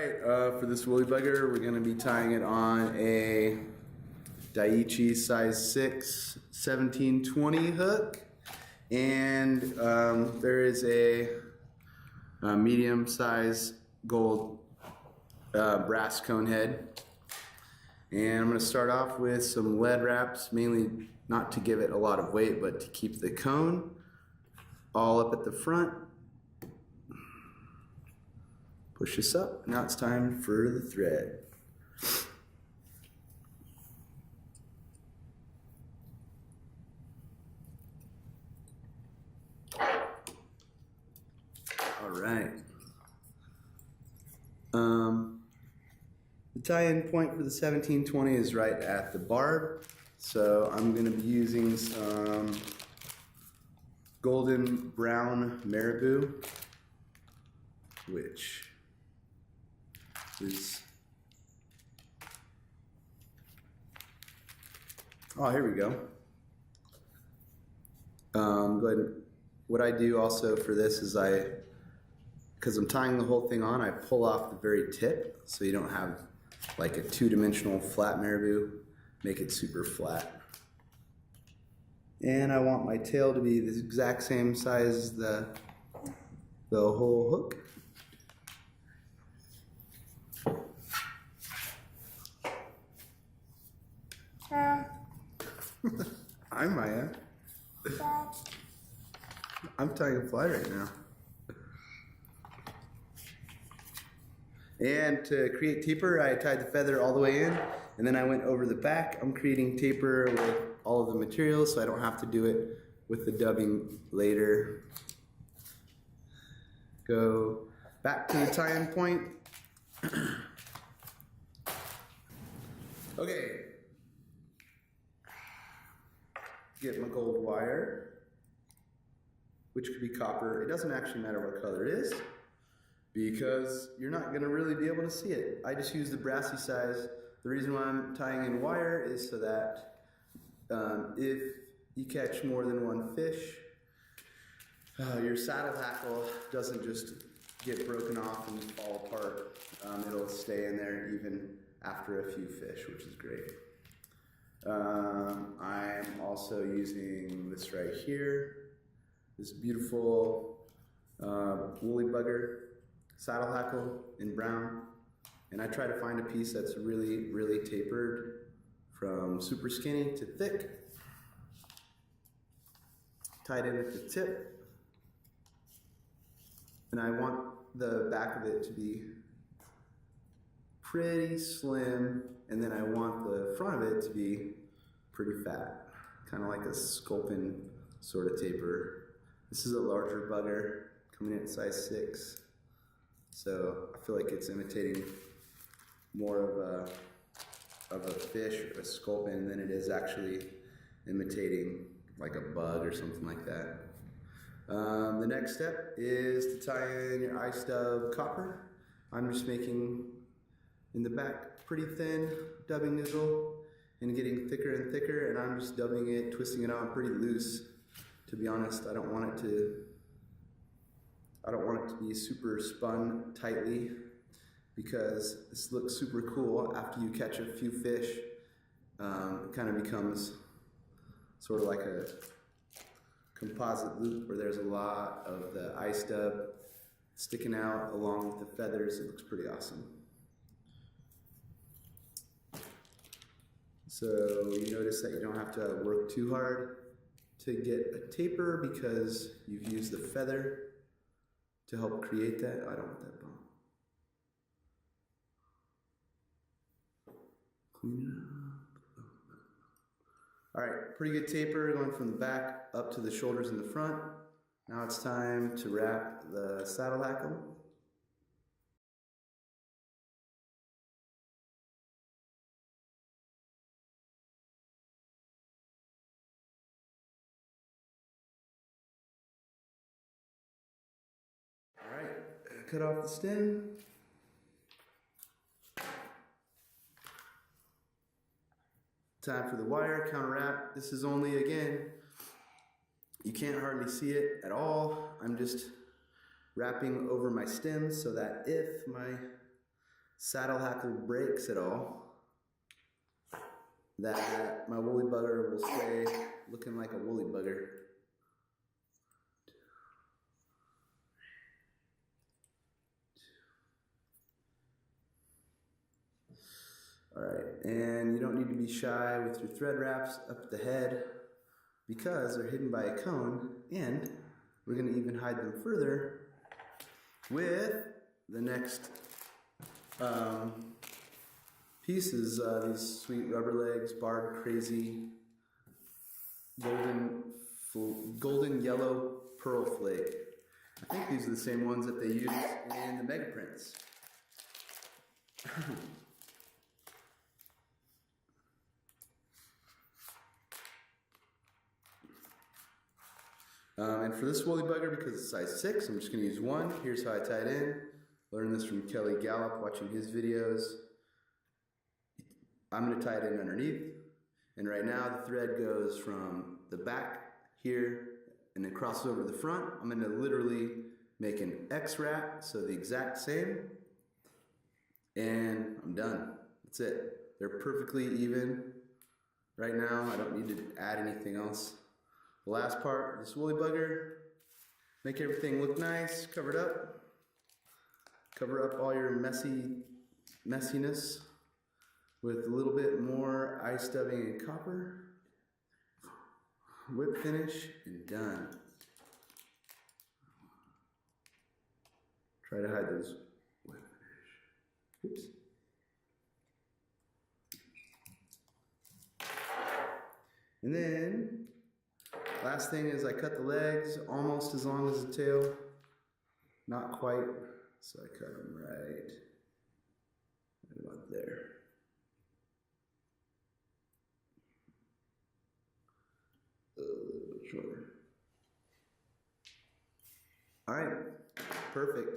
Alright, for this woolly bugger, we're going to be tying it on a Daiichi Size 6 1720 hook. And there is a medium size gold brass cone head. And I'm going to start off with some lead wraps, mainly not to give it a lot of weight, but to keep the cone all up at the front. Push this up. Now it's time for the thread. All right. The tie-in point for the 1720 is right at the barb. So I'm going to be using some golden brown Marabou, which is, oh, here we go. Go ahead. What I do also for this is because I'm tying the whole thing on, I pull off the very tip so you don't have like a two-dimensional flat Marabou. Make it super flat. And I want my tail to be the exact same size as the whole hook. Hi, Maya. I'm tying a fly right now. And to create taper, I tied the feather all the way in, and then I went over the back. I'm creating taper with all of the materials, so I don't have to do it with the dubbing later. Go back to the tie-in point. Okay. Get my gold wire, which could be copper. It doesn't actually matter what color it is, because you're not going to really be able to see it. I just use the Brassie size. The reason why I'm tying in wire is so that if you catch more than one fish, your saddle hackle doesn't just get broken off and fall apart. It'll stay in there even after a few fish, which is great. I'm also using this right here, this beautiful woolly bugger saddle hackle in brown, and I try to find a piece that's really, really tapered from super skinny to thick, tied in at the tip, and I want the back of it to be pretty slim, and then I want the front of it to be pretty fat, kind of like a sculpin sort of taper. This is a larger bugger coming in at size 6, so I feel like it's imitating more of a fish or a sculpin than it is actually imitating like a bug or something like that. The next step is to tie in your ice dub copper. I'm just making in the back pretty thin dubbing nozzle and getting thicker and thicker, and I'm just dubbing it, twisting it on pretty loose. To be honest, I don't want it to be super spun tightly, because this looks super cool after you catch a few fish. It kind of becomes sort of like a composite loop where there's a lot of the ice dub sticking out along with the feathers. It looks pretty awesome. So you notice that you don't have to work too hard to get a taper because you've used the feather to help create that. I don't want that bump. Clean it up. All right, pretty good taper going from the back up to the shoulders in the front. Now it's time to wrap the saddle hackle. All right, cut off the stem. Time for the wire, counter wrap. This is only, again, you can't hardly see it at all. I'm just wrapping over my stems so that if my saddle hackle breaks at all, that my woolly bugger will stay looking like a woolly bugger. Alright, and you don't need to be shy with your thread wraps up at the head because they're hidden by a cone, and we're going to even hide them further with the next pieces, these sweet rubber legs, barred crazy, golden yellow pearl flake. I think these are the same ones that they use in the mega prints. And for this woolly bugger, because it's size 6, I'm just going to use one. Here's how I tie it in. Learned this from Kelly Gallup watching his videos. I'm going to tie it in underneath. And right now the thread goes from the back here and then crosses over to the front. I'm going to literally make an X wrap, so the exact same. And I'm done. That's it. They're perfectly even right now. I don't need to add anything else. The last part, this woolly bugger, make everything look nice, cover it up. Cover up all your messiness with a little bit more ice dubbing and copper. Whip finish and done. Try to hide those whip finish. Oops. And then, last thing is I cut the legs almost as long as the tail. Not quite, so I cut them right about there. A little bit shorter. All right, perfect.